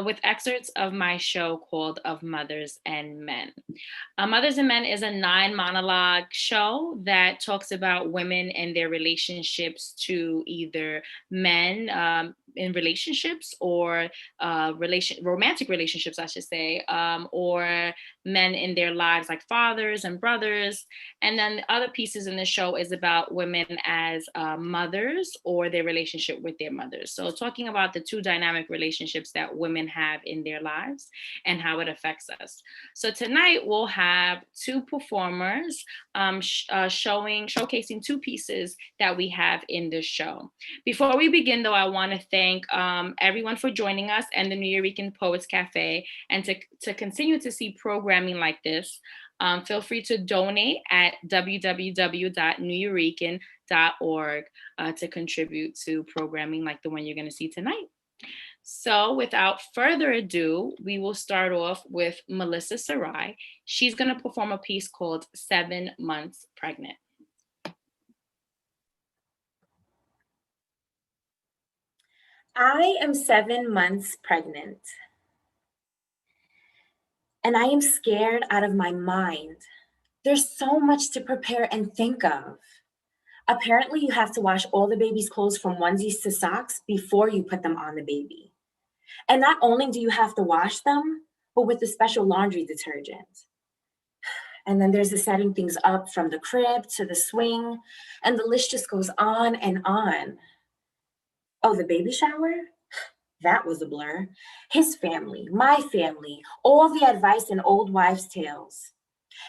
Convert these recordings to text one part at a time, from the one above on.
with excerpts of my show called Of Mothers and Men. Mothers and Men is a 9 monologue show that talks about women and their relationships to either men in relationships or romantic relationships, I should say, or men in their lives like fathers and brothers. And then the other pieces in the show is about women as mothers or their relationship with their mothers. So talking about the two dynamic relationships that women have in their lives and how it affects us. So tonight we'll have two performers showcasing two pieces that we have in this show. Before we begin, though, I want to thank everyone for joining us and the New Eurekan Poets Cafe, and to continue to see programming like this. Feel free to donate at www.neweurekan.org to contribute to programming like the one you're going to see tonight. So without further ado, we will start off with Melissa Sarai. She's going to perform a piece called 7 Months Pregnant. I am 7 months pregnant, and I am scared out of my mind. There's so much to prepare and think of. Apparently, you have to wash all the baby's clothes from onesies to socks before you put them on the baby. And not only do you have to wash them, but with the special laundry detergent. And then there's the setting things up from the crib to the swing, and the list just goes on and on. Oh, the baby shower? That was a blur. His family, my family, all the advice in old wives' tales.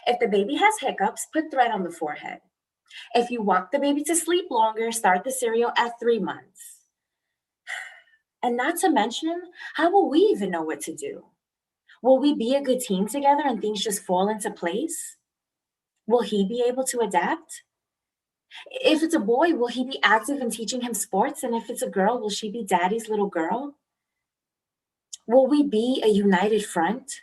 If the baby has hiccups, put thread on the forehead. If you want the baby to sleep longer, start the cereal at 3 months. And not to mention, how will we even know what to do? Will we be a good team together and things just fall into place? Will he be able to adapt? If it's a boy, will he be active in teaching him sports? And if it's a girl, will she be daddy's little girl? Will we be a united front?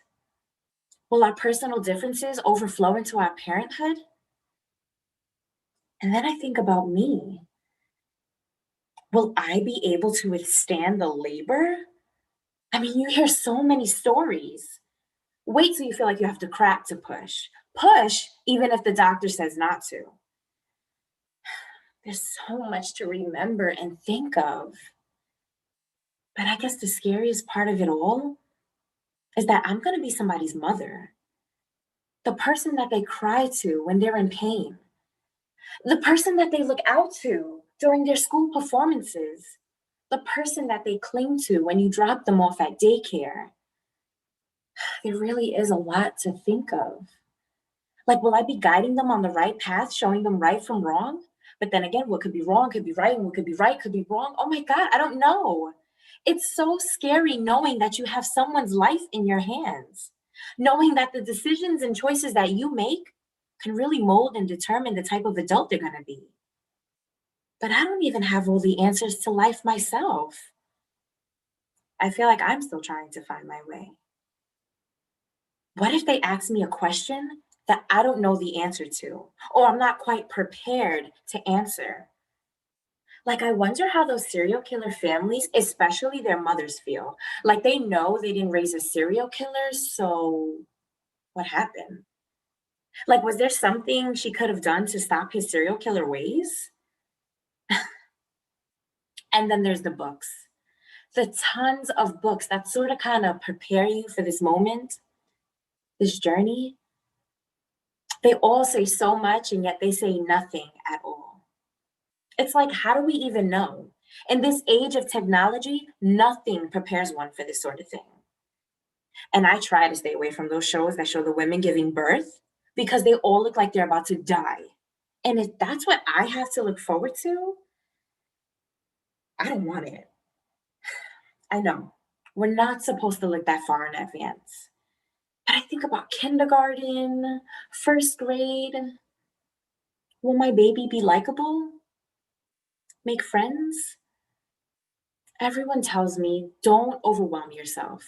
Will our personal differences overflow into our parenthood? And then I think about me. Will I be able to withstand the labor? I mean, you hear so many stories. Wait till you feel like you have to crack to push. Push, even if the doctor says not to. There's so much to remember and think of. But I guess the scariest part of it all is that I'm going to be somebody's mother. The person that they cry to when they're in pain. The person that they look out to during their school performances. The person that they cling to when you drop them off at daycare. There really is a lot to think of. Like, will I be guiding them on the right path, showing them right from wrong? But then again, what could be wrong could be right, and what could be right could be wrong. Oh my God, I don't know. It's so scary knowing that you have someone's life in your hands, knowing that the decisions and choices that you make can really mold and determine the type of adult they're going to be. But I don't even have all the answers to life myself. I feel like I'm still trying to find my way. What if they ask me a question that I don't know the answer to, or I'm not quite prepared to answer? Like, I wonder how those serial killer families, especially their mothers, feel. Like, they know they didn't raise a serial killer, so what happened? Like, was there something she could have done to stop his serial killer ways? And then there's the books. The tons of books that sort of kind of prepare you for this moment, this journey. They all say so much, and yet they say nothing at all. It's like, how do we even know? In this age of technology, nothing prepares one for this sort of thing. And I try to stay away from those shows that show the women giving birth because they all look like they're about to die. And if that's what I have to look forward to, I don't want it. I know, we're not supposed to look that far in advance. But I think about kindergarten, first grade. Will my baby be likable? Make friends? Everyone tells me, don't overwhelm yourself.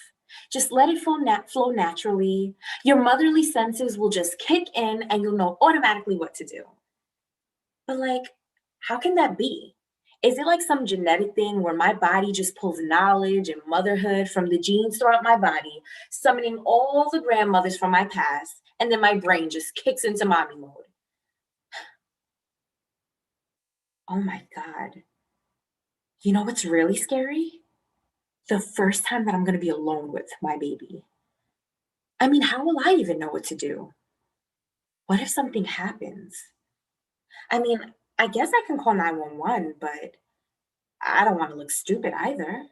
Just let it flow naturally. Your motherly senses will just kick in and you'll know automatically what to do. But like, how can that be? Is it like some genetic thing where my body just pulls knowledge and motherhood from the genes throughout my body, summoning all the grandmothers from my past, and then my brain just kicks into mommy mode? Oh my God. You know what's really scary? The first time that I'm going to be alone with my baby. I mean, how will I even know what to do? What if something happens? I mean, I guess I can call 911, but I don't want to look stupid either.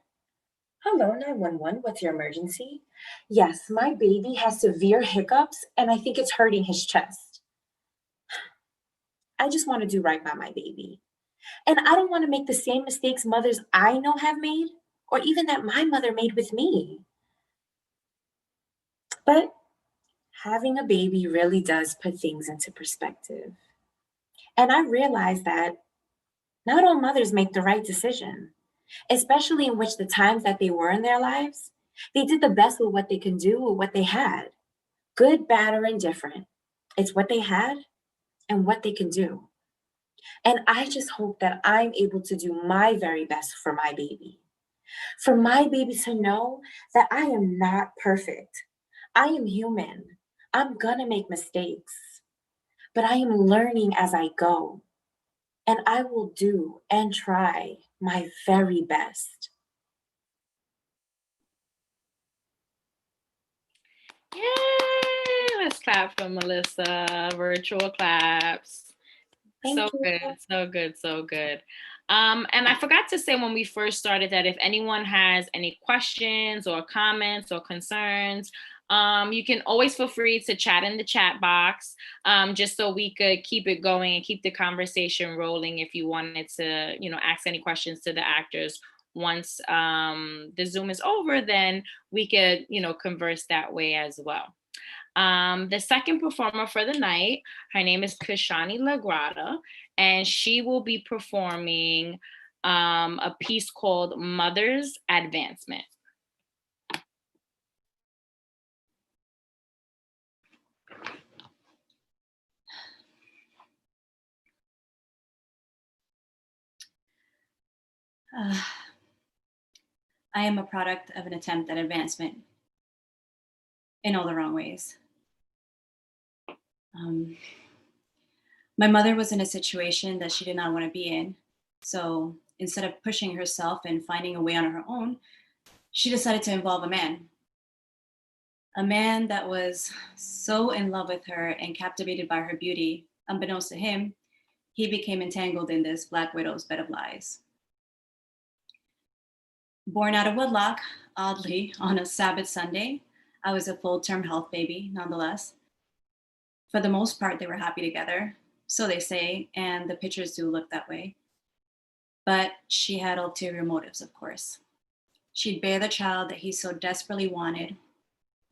Hello, 911. What's your emergency? Yes, my baby has severe hiccups and I think it's hurting his chest. I just want to do right by my baby. And I don't want to make the same mistakes mothers I know have made, or even that my mother made with me. But having a baby really does put things into perspective. And I realize that not all mothers make the right decision, especially in which the times that they were in their lives, they did the best with what they can do with what they had. Good, bad, or indifferent. It's what they had and what they can do. And I just hope that I'm able to do my very best for my baby. For my baby to know that I am not perfect. I am human. I'm gonna make mistakes, but I am learning as I go. And I will do and try my very best. Yay! Let's clap for Melissa. Virtual claps. So Thank you. good, so good, so good. And I forgot to say when we first started that if anyone has any questions or comments or concerns, you can always feel free to chat in the chat box, just so we could keep it going and keep the conversation rolling. If you wanted to, ask any questions to the actors once the Zoom is over, then we could, converse that way as well. The second performer for the night, her name is Kashani Lagrada, and she will be performing a piece called Mother's Advancement. I am a product of an attempt at advancement in all the wrong ways. My mother was in a situation that she did not want to be in. So instead of pushing herself and finding a way on her own, she decided to involve a man. A man that was so in love with her and captivated by her beauty, unbeknownst to him, he became entangled in this Black Widow's bed of lies. Born out of wedlock, oddly, on a Sabbath Sunday, I was a full-term health baby, nonetheless. For the most part, they were happy together, so they say, and the pictures do look that way. But she had ulterior motives, of course. She'd bear the child that he so desperately wanted.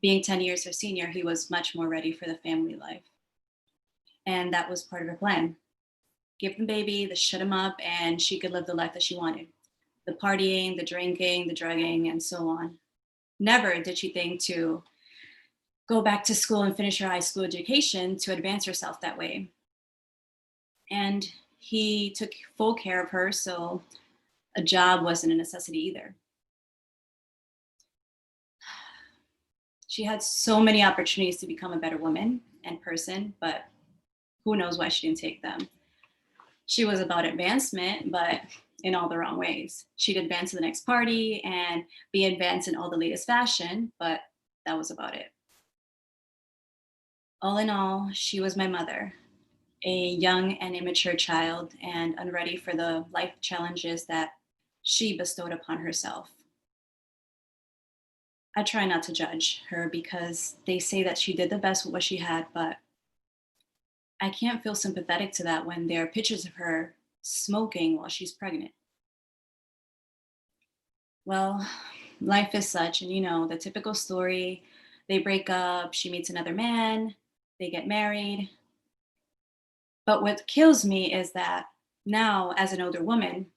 Being 10 years her senior, he was much more ready for the family life. And that was part of her plan. Give the baby, the shut him up, and she could live the life that she wanted. The partying, the drinking, the drugging, and so on. Never did she think to go back to school and finish her high school education to advance herself that way. And he took full care of her, so a job wasn't a necessity either. She had so many opportunities to become a better woman and person, but who knows why she didn't take them. She was about advancement, but in all the wrong ways. She'd advance to the next party and be advanced in all the latest fashion, but that was about it. All in all, she was my mother, a young and immature child and unready for the life challenges that she bestowed upon herself. I try not to judge her because they say that she did the best with what she had, but I can't feel sympathetic to that when there are pictures of her smoking while she's pregnant. Well, life is such, and the typical story, they break up, she meets another man, they get married. But what kills me is that now, as an older woman,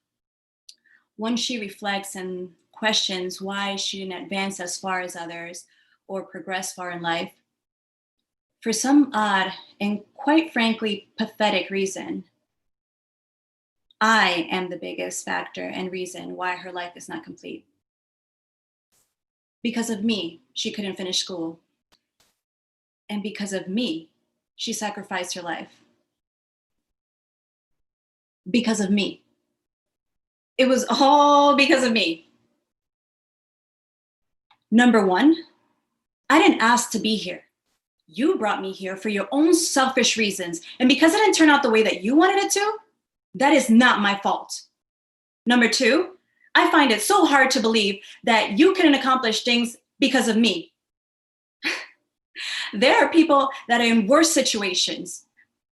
once she reflects and questions why she didn't advance as far as others or progress far in life, for some odd and quite frankly pathetic reason, I am the biggest factor and reason why her life is not complete. Because of me, she couldn't finish school. And because of me, she sacrificed her life. Because of me. It was all because of me. Number one, I didn't ask to be here. You brought me here for your own selfish reasons. And because it didn't turn out the way that you wanted it to, that is not my fault. Number two, I find it so hard to believe that you couldn't accomplish things because of me. There are people that are in worse situations,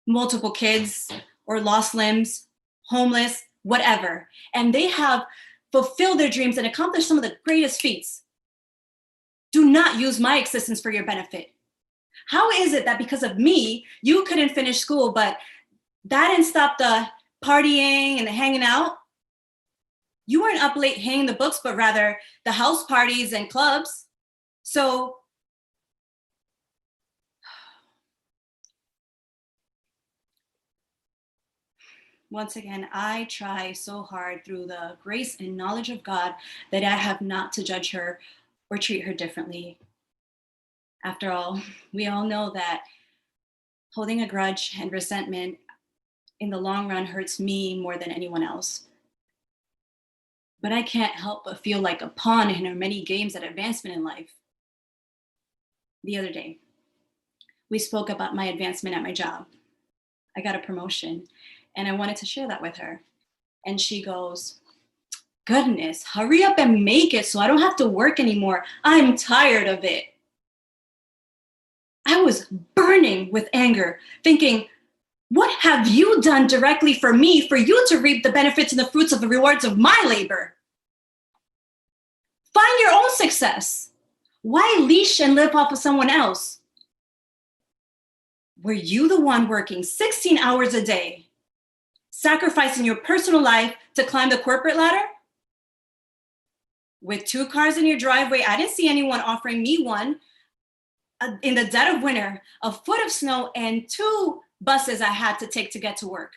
multiple kids or lost limbs, homeless, whatever, and they have fulfilled their dreams and accomplished some of the greatest feats. Do not use my existence for your benefit. How is it that because of me, you couldn't finish school, but that didn't stop the partying and the hanging out? You weren't up late hanging the books, but rather the house parties and clubs. So once again, I try so hard through the grace and knowledge of God that I have not to judge her or treat her differently. After all, we all know that holding a grudge and resentment in the long run hurts me more than anyone else. But I can't help but feel like a pawn in her many games at advancement in life. The other day, we spoke about my advancement at my job. I got a promotion and I wanted to share that with her. And she goes, "Goodness, hurry up and make it so I don't have to work anymore. I'm tired of it." I was burning with anger, thinking, what have you done directly for me for you to reap the benefits and the fruits of the rewards of my labor? Find your own success. Why leash and live off of someone else? Were you the one working 16 hours a day, sacrificing your personal life to climb the corporate ladder? With 2 cars in your driveway, I didn't see anyone offering me one. In the dead of winter, a foot of snow, and 2 buses I had to take to get to work.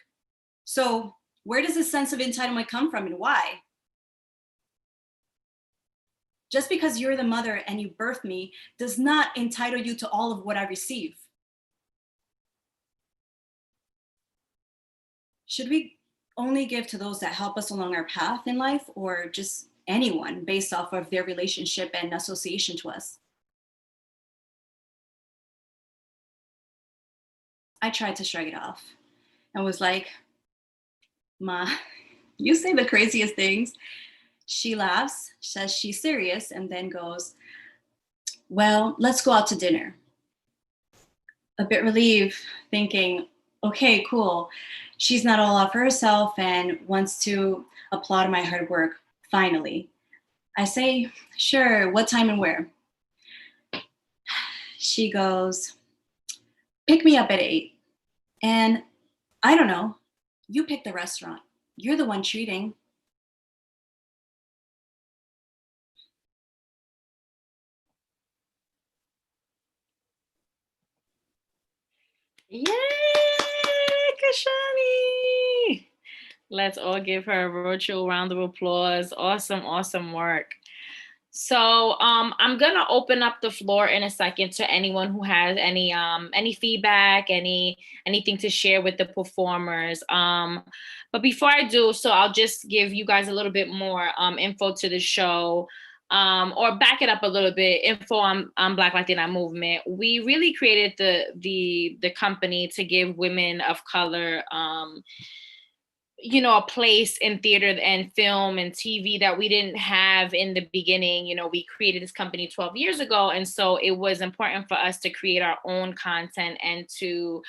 So where does this sense of entitlement come from and why? Just because you're the mother and you birthed me does not entitle you to all of what I receive. Should we only give to those that help us along our path in life, or just anyone based off of their relationship and association to us? I tried to shrug it off and was like, "Ma, you say the craziest things." She laughs, says she's serious, and then goes, "Well, let's go out to dinner." A bit relieved, thinking, okay, cool. She's not all off for herself and wants to applaud my hard work, finally. I say, "Sure, what time and where?" She goes, "Pick me up at 8. And I don't know, you pick the restaurant. You're the one treating." Yay, Kashani! Let's all give her a virtual round of applause. Awesome, awesome work. So I'm gonna open up the floor in a second to anyone who has any feedback, anything to share with the performers. But before I do, so I'll just give you guys a little bit more info to the show. Or back it up a little bit, info on Black Latina movement. We really created the company to give women of color a place in theater and film and TV that we didn't have in the beginning. We created this company 12 years ago. And so it was important for us to create our own content and to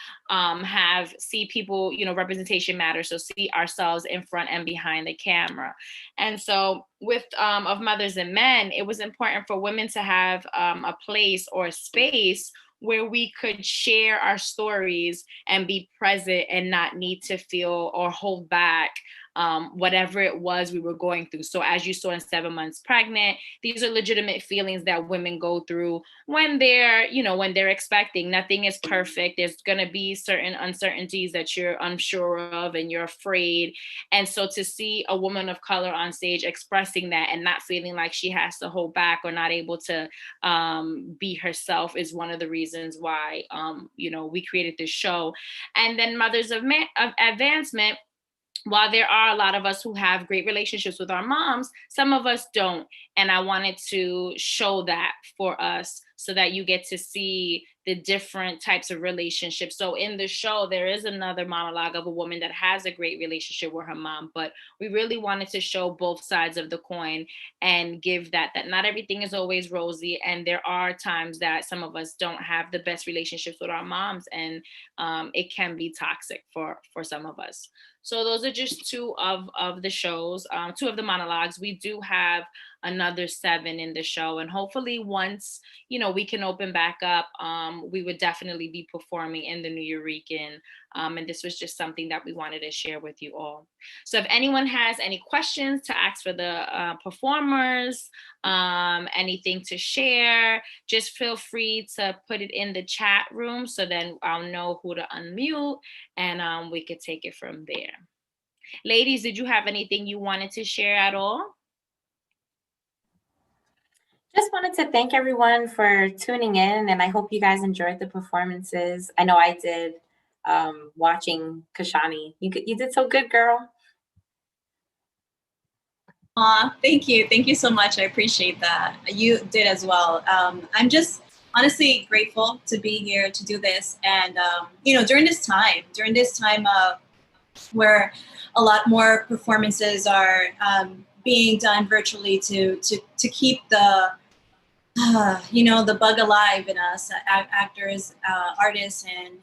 see people, representation matters. So see ourselves in front and behind the camera. And so with Of Mothers and Men, it was important for women to have a place or a space where we could share our stories and be present and not need to feel or hold back whatever it was we were going through. So as you saw in 7 months pregnant, these are legitimate feelings that women go through when they're, when they're expecting. Nothing is perfect. There's going to be certain uncertainties that you're unsure of and you're afraid. And so to see a woman of color on stage expressing that and not feeling like she has to hold back or not able to be herself is one of the reasons why, we created this show. And then Mothers of Advancement, while there are a lot of us who have great relationships with our moms, some of us don't. And I wanted to show that for us so that you get to see the different types of relationships. So in the show, there is another monologue of a woman that has a great relationship with her mom, but we really wanted to show both sides of the coin and give that not everything is always rosy. And there are times that some of us don't have the best relationships with our moms, and it can be toxic for some of us. So those are just two of the shows, two of the monologues. We do have another 7 in the show, and hopefully once we can open back up, we would definitely be performing in the Nuyorican, and this was just something that we wanted to share with you all. So if anyone has any questions to ask for the performers, anything to share, just feel free to put it in the chat room so then I'll know who to unmute, and we could take it from there. Ladies, did you have anything you wanted to share at all? Just wanted to thank everyone for tuning in, and I hope you guys enjoyed the performances. I know I did, watching Kashani. You did so good, girl. Aw, thank you. Thank you so much. I appreciate that. You did as well. I'm just honestly grateful to be here to do this. And, during this time where a lot more performances are being done virtually to keep the, the bug alive in us, actors, artists, and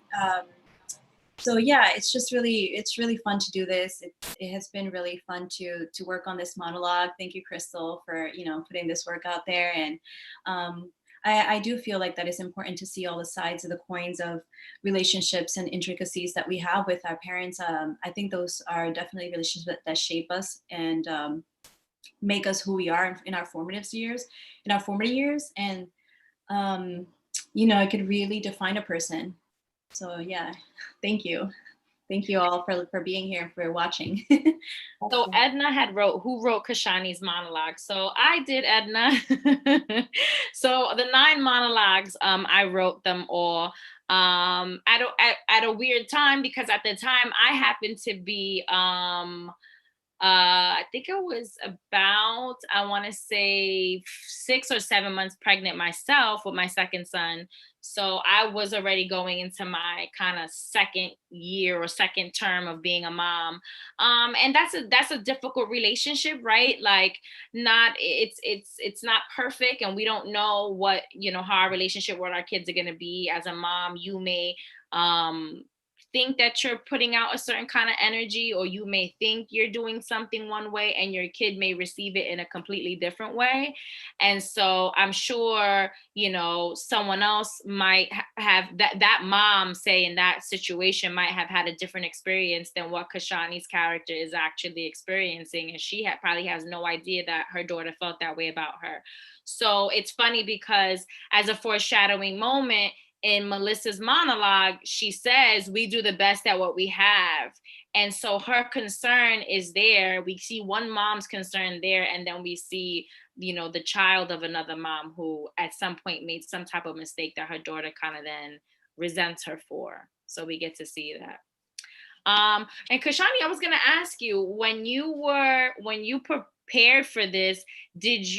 so yeah, it's really fun to do this. It has been really fun to work on this monologue. Thank you, Crystal, for putting this work out there. And I do feel like that it's important to see all the sides of the coins of relationships and intricacies that we have with our parents. I think those are definitely relationships that shape us and make us who we are in our formative years, and it could really define a person. So yeah, thank you all for being here, for watching. So Edna who wrote Kashani's monologue. So I did, Edna. So the 9 monologues, I wrote them all at a weird time, because at the time I happened to be I think it was about, I want to say 6 or 7 months pregnant myself with my second son. So I was already going into my kind of second year or second term of being a mom. And that's a difficult relationship, right? Like it's not perfect, and we don't know what, how our relationship with our kids are going to be. As a mom, you may think that you're putting out a certain kind of energy, or you may think you're doing something one way and your kid may receive it in a completely different way. And so I'm sure, someone else might have that mom, say, in that situation, might have had a different experience than what Kashani's character is actually experiencing. And she probably has no idea that her daughter felt that way about her. So it's funny because as a foreshadowing moment, in Melissa's monologue, she says, we do the best at what we have. And so her concern is there. We see one mom's concern there, and then we see, the child of another mom who at some point made some type of mistake that her daughter kind of then resents her for. So we get to see that. And Kashani, I was going to ask you, when you prepared for this, as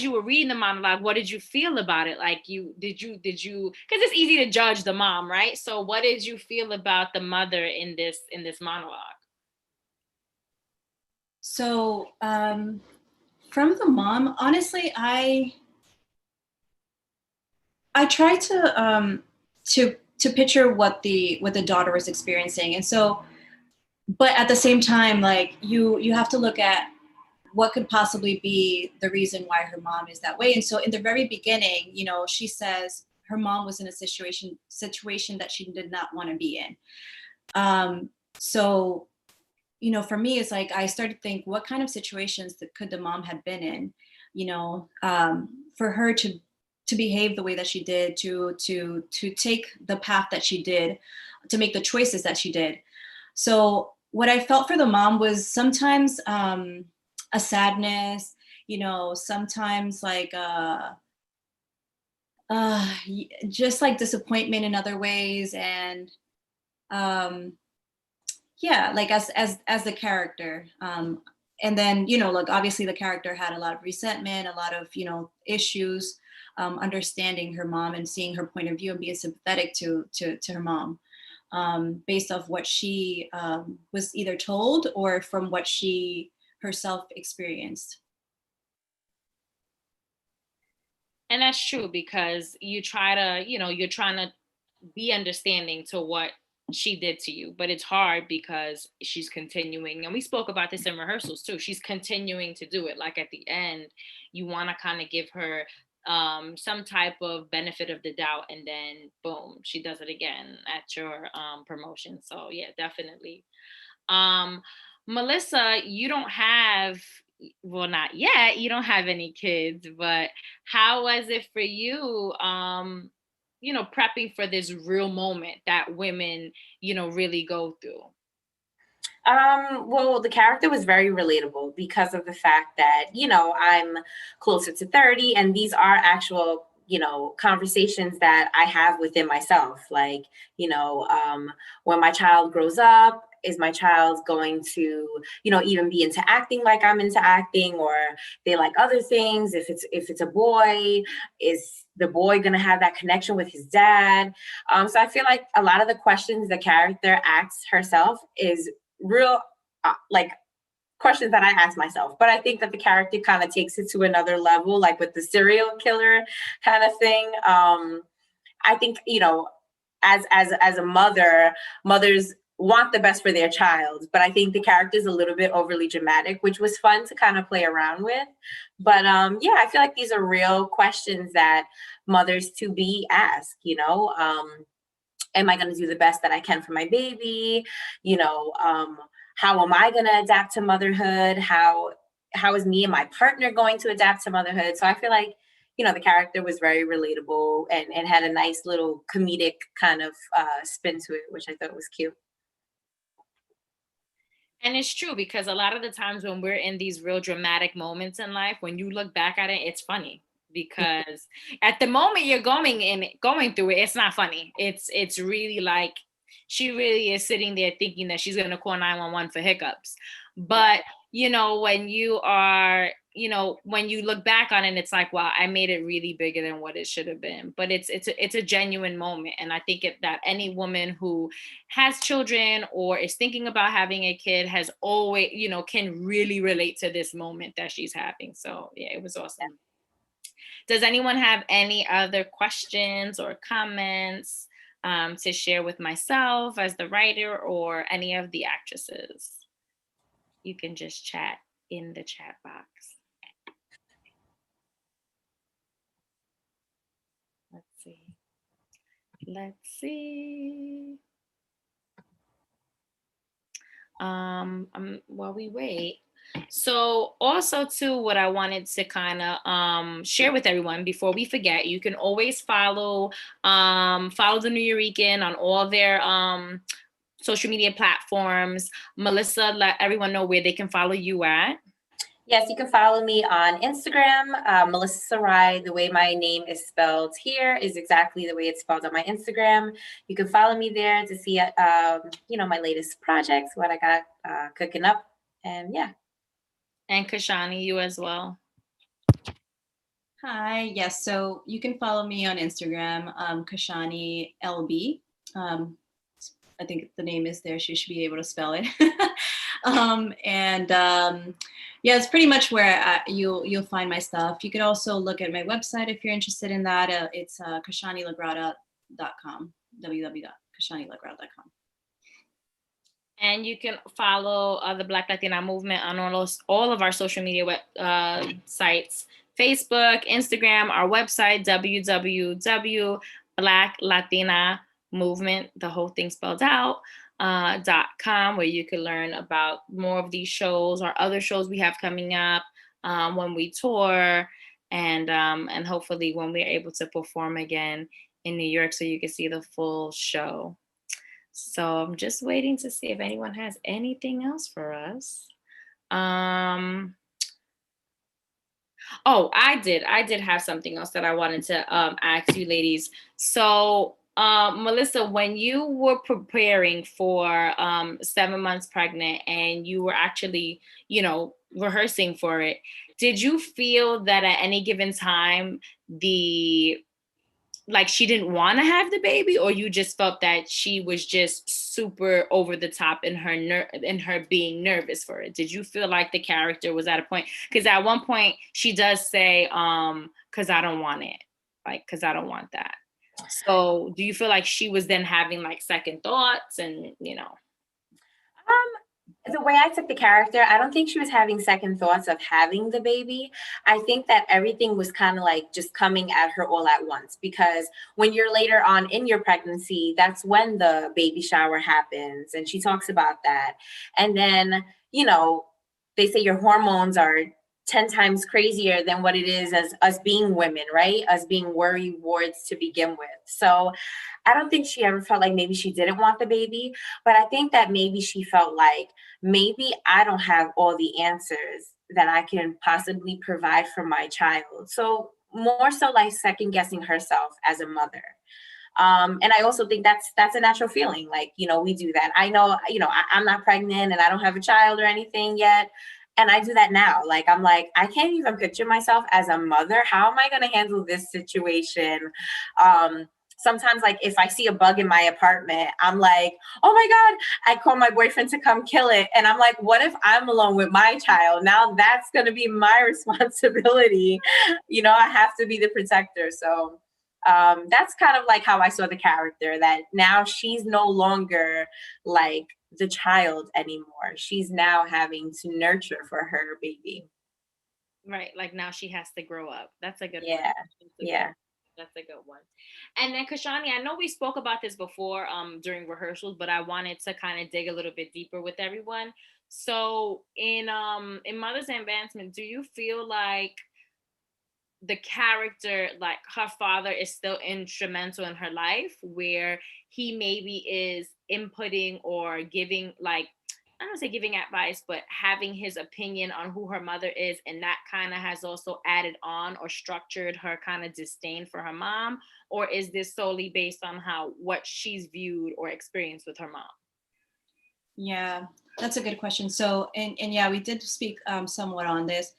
you were reading the monologue, what did you feel about it? Like did you, because it's easy to judge the mom, right? So what did you feel about the mother in this monologue? So from the mom, honestly, I tried to picture what the daughter was experiencing. And so, but at the same time, like you have to look at what could possibly be the reason why her mom is that way. And so in the very beginning, she says her mom was in a situation that she did not want to be in. So for me, it's like I started to think, what kind of situations could the mom have been in, for her to behave the way that she did, to take the path that she did, to make the choices that she did. So what I felt for the mom was sometimes a sadness, sometimes like just like disappointment in other ways, and yeah, like as the character. And then, like obviously the character had a lot of resentment, a lot of, issues, understanding her mom and seeing her point of view and being sympathetic to her mom, based off what she was either told or from what she herself experienced. And that's true, because you're trying to be understanding to what she did to you, but it's hard because she's continuing, and we spoke about this in rehearsals too, she's continuing to do it. Like at the end, you want to kind of give her some type of benefit of the doubt, and then boom, she does it again at your promotion. So yeah, definitely. um Melissa, you don't have, well, not yet, you don't have any kids, but how was it for you, prepping for this real moment that women, really go through? Well, the character was very relatable because of the fact that, I'm closer to 30, and these are actual, conversations that I have within myself. Like, when my child grows up, is my child going to, even be into acting like I'm into acting, or they like other things? If it's a boy, is the boy gonna have that connection with his dad? So I feel like a lot of the questions the character asks herself is real, like, questions that I ask myself. But I think that the character kind of takes it to another level, like with the serial killer kind of thing. I think, as a mother, mothers want the best for their child, but I think the character is a little bit overly dramatic, which was fun to kind of play around with. But yeah, I feel like these are real questions that mothers to be ask. Am I going to do the best that I can for my baby? How am I going to adapt to motherhood? How is me and my partner going to adapt to motherhood? So I feel like, the character was very relatable, and had a nice little comedic kind of spin to it, which I thought was cute. And it's true, because a lot of the times when we're in these real dramatic moments in life, when you look back at it, it's funny, because at the moment you're going through it, it's not funny. It's really like she really is sitting there thinking that she's going to call 911 for hiccups. But when you are, when you look back on it, it's like, wow, I made it really bigger than what it should have been. But it's a genuine moment, and I think that any woman who has children or is thinking about having a kid has always, can really relate to this moment that she's having. So yeah, it was awesome. Does anyone have any other questions or comments to share with myself as the writer, or any of the actresses? You can just chat in the chat box. Let's see. While we wait. So also too, what I wanted to kind of share with everyone before we forget, you can always follow the Nuyorican on all their social media platforms. Melissa, let everyone know where they can follow you at. Yes, you can follow me on Instagram, Melissa Sarai. The way my name is spelled here is exactly the way it's spelled on my Instagram. You can follow me there to see, my latest projects, what I got cooking up, and yeah. And Kashani, you as well. Hi, yes. So you can follow me on Instagram, Kashani LB. I think the name is there. She should be able to spell it. Yeah, it's pretty much where you'll find my stuff. You could also look at my website if you're interested in that. It's kashanilagrada.com, www.kashanilagrada.com. And you can follow the Black Latina movement on all of our social media sites: Facebook, Instagram, our website, www.blacklatina movement, the whole thing spelled out, com, where you can learn about more of these shows or other shows we have coming up when we tour, and hopefully when we're able to perform again in New York, so you can see the full show. So I'm just waiting to see if anyone has anything else for us. Oh, I did have something else that I wanted to ask you ladies. So, Melissa, when you were preparing for 7 months pregnant and you were actually, rehearsing for it, did you feel that at any given time the like she didn't want to have the baby, or you just felt that she was just super over the top in her being nervous for it? Did you feel like the character was at a point, because at one point she does say because I don't want it, like because I don't want that. So do you feel like she was then having like second thoughts and The way I took the character, I don't think she was having second thoughts of having the baby. I think that everything was kind of like just coming at her all at once, because when you're later on in your pregnancy, that's when the baby shower happens. And she talks about that. And then, they say your hormones are 10 times crazier than what it is as us being women, right? Us being worry wards to begin with. So I don't think she ever felt like maybe she didn't want the baby, but I think that maybe she felt like maybe I don't have all the answers that I can possibly provide for my child. So more so like second guessing herself as a mother. And I also think that's a natural feeling. Like, we do that. I know, I'm not pregnant and I don't have a child or anything yet. And I do that now. Like, I'm like, I can't even picture myself as a mother. How am I going to handle this situation? Sometimes, like, if I see a bug in my apartment, I'm like, oh my God, I call my boyfriend to come kill it. And I'm like, what if I'm alone with my child? Now that's going to be my responsibility. I have to be the protector. So that's kind of like how I saw the character, that now she's no longer like the child anymore. She's now having to nurture for her baby. right, like now she has to grow up. That's a good one. Yeah. Yeah. That's a good one. And then Kashani, I know we spoke about this before during rehearsals, but I wanted to kind of dig a little bit deeper with everyone. So in Mother's Advancement, do you feel like the character, like her father, is still instrumental in her life, where he maybe is inputting or giving, like, I don't say giving advice, but having his opinion on who her mother is, and that kind of has also added on or structured her kind of disdain for her mom? Or is this solely based on what she's viewed or experienced with her mom? Yeah, that's a good question. So, and yeah, we did speak somewhat on this.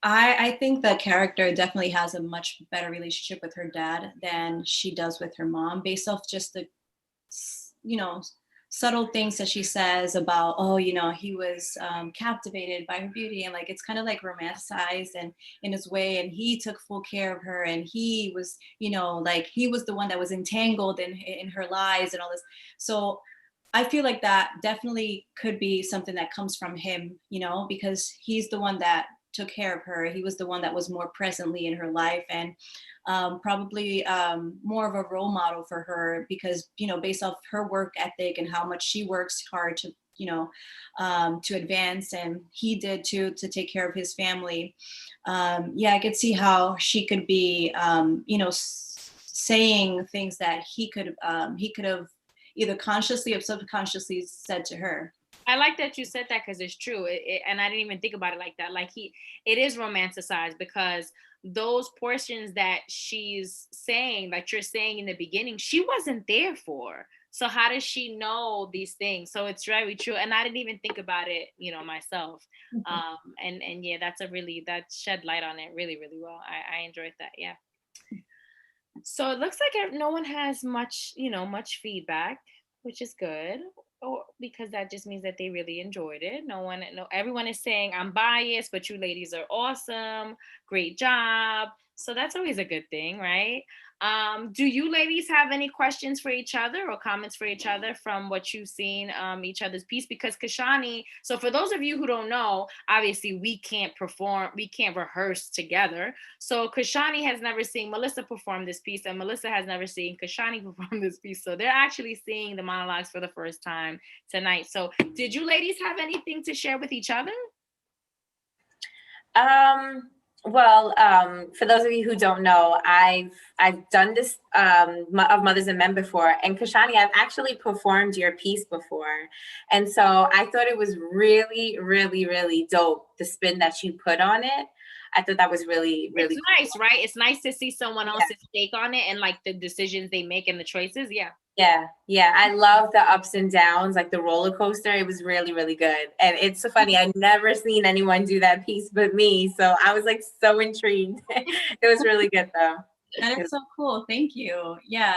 I think the character definitely has a much better relationship with her dad than she does with her mom, based off just the, you know, subtle things that she says about, oh, he was captivated by her beauty, and like it's kind of like romanticized and in his way, and he took full care of her, and he was, like he was the one that was entangled in her lies and all this. So I feel like that definitely could be something that comes from him, because he's the one that took care of her. He was the one that was more presently in her life, and probably more of a role model for her, because, based off her work ethic and how much she works hard to, to advance, and he did too, to take care of his family. Yeah, I could see how she could be, saying things that he could have either consciously or subconsciously said to her. I like that you said that, because it's true. And I didn't even think about it like that. Like it is romanticized, because those portions that she's saying, that you're saying in the beginning, she wasn't there for. So how does she know these things? So it's very true. And I didn't even think about it, myself. And yeah, that shed light on it really, really well. I enjoyed that. Yeah. So it looks like no one has much feedback, which is good. Or because that just means that they really enjoyed it. Everyone is saying I'm biased, but you ladies are awesome. Great job. So that's always a good thing, right? Do you ladies have any questions for each other or comments for each other from what you've seen each other's piece? Because Kashani, so for those of you who don't know, obviously we can't perform, we can't rehearse together. So Kashani has never seen Melissa perform this piece, and Melissa has never seen Kashani perform this piece. So they're actually seeing the monologues for the first time tonight. So did you ladies have anything to share with each other? Well, for those of you who don't know, I've done this of Mothers and Men before, and Kashani, I've actually performed your piece before, and so I thought it was really, really, really dope, the spin that you put on it. I thought that was really, really It's cool. nice, right? It's nice to see someone else's take on it and like the decisions they make and the choices. Yeah. Yeah. I love the ups and downs, like the roller coaster. It was really, really good. And it's so funny. I've never seen anyone do that piece but me. So I was like so intrigued. It was really good though. That is so cool. Thank you. Yeah.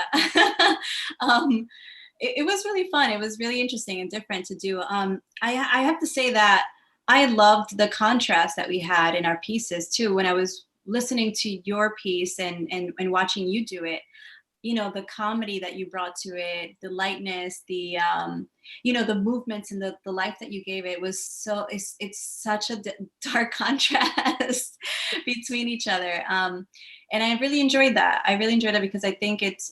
It was really fun. It was really interesting and different to do. I have to say that I loved the contrast that we had in our pieces too. When I was listening to your piece and watching you do it, you know, the comedy that you brought to it, the lightness, the you know, the movements and the life that you gave it was so, it's such a dark contrast between each other. And I really enjoyed that. I really enjoyed that because I think it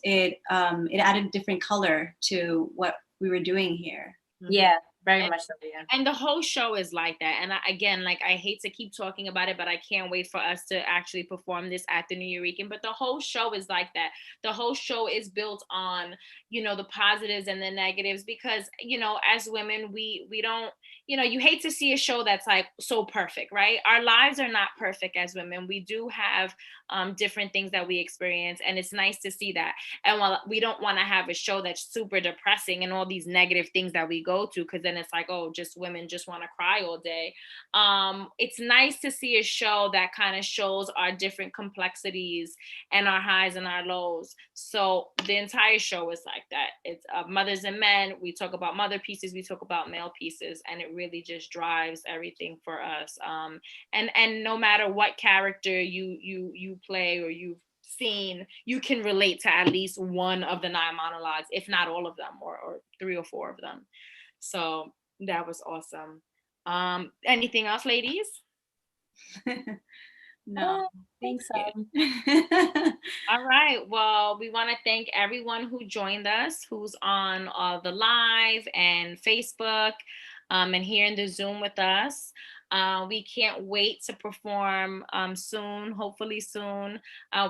added a different color to what we were doing here. Yeah, very much so. Yeah. And the whole show is like that. And again, like I hate to keep talking about it, but I can't wait for us to actually perform this at the New Eurekan. But the whole show is like that. The whole show is built on, you know, the positives and the negatives because, you know, as women, we don't, you know, you hate to see a show that's like so perfect, right? Our lives are not perfect as women. We do have different things that we experience, and it's nice to see that. And while we don't want to have a show that's super depressing and all these negative things that we go to, because then it's like, oh, just women just want to cry all day. It's nice to see a show that kind of shows our different complexities and our highs and our lows. So the entire show is like that. It's Mothers and Men. We talk about mother pieces, we talk about male pieces, and it really just drives everything for us. And no matter what character you play or you've seen, you can relate to at least one of the 9 monologues, if not all of them, or 3 or 4 of them. So that was awesome. Anything else, ladies? No, Thanks. All right. Well, we want to thank everyone who joined us, who's on the live and Facebook, and here in the Zoom with us. We can't wait to perform soon, hopefully soon.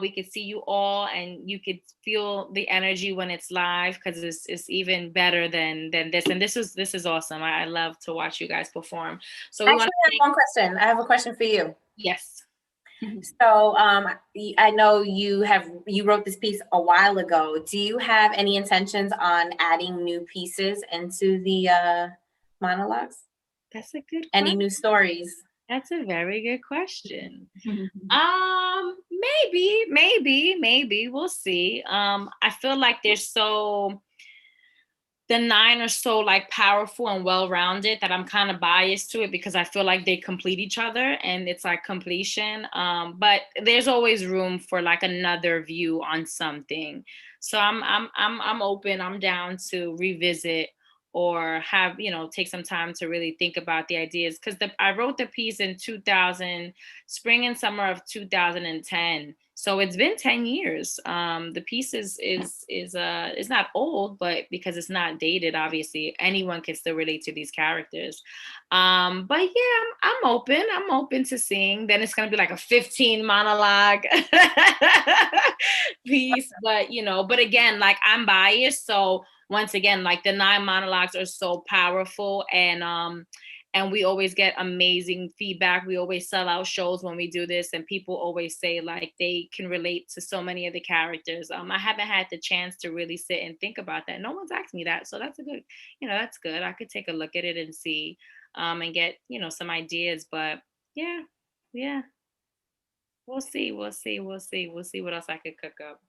We could see you all and you could feel the energy when it's live because it's even better than this. And this is awesome. I love to watch you guys perform. So we Actually, I have one question. I have a question for you. Yes. So I know you wrote this piece a while ago. Do you have any intentions on adding new pieces into the monologues? That's a good question. Any new stories? That's a very good question. Maybe we'll see. I feel like the 9 are so like powerful and well-rounded that I'm kind of biased to it because I feel like they complete each other and it's like completion. But there's always room for like another view on something. So I'm open. I'm down to revisit or have, you know, take some time to really think about the ideas because I wrote the piece in 2000, spring and summer of 2010. So it's been 10 years. The piece is not old, but because it's not dated, obviously anyone can still relate to these characters. But yeah, I'm open. I'm open to seeing. Then it's gonna be like a 15 monologue piece. But you know, but again, like I'm biased. So once again, like the 9 monologues are so powerful and we always get amazing feedback. We always sell out shows when we do this, and people always say like they can relate to so many of the characters. I haven't had the chance to really sit and think about that. No one's asked me that, so that's a good, you know, that's good. I could take a look at it and see, and get, you know, some ideas. But yeah, we'll see what else I could cook up.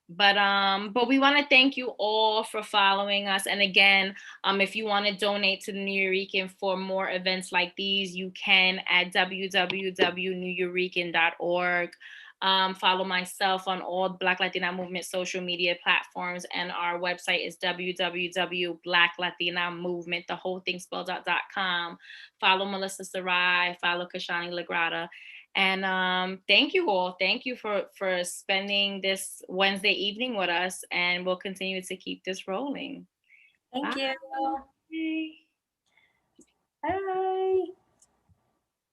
But we want to thank you all for following us. And again, if you want to donate to the Nuyorican for more events like these, you can at www.nuyorican.org. Follow myself on all Black Latina Movement social media platforms, and our website is www.blacklatina.movement, the whole thing spelled out.com. Follow Melissa Sarai, follow Kashani Lagrada. And thank you all. Thank you for spending this Wednesday evening with us, and we'll continue to keep this rolling. Thank Bye. you. Bye.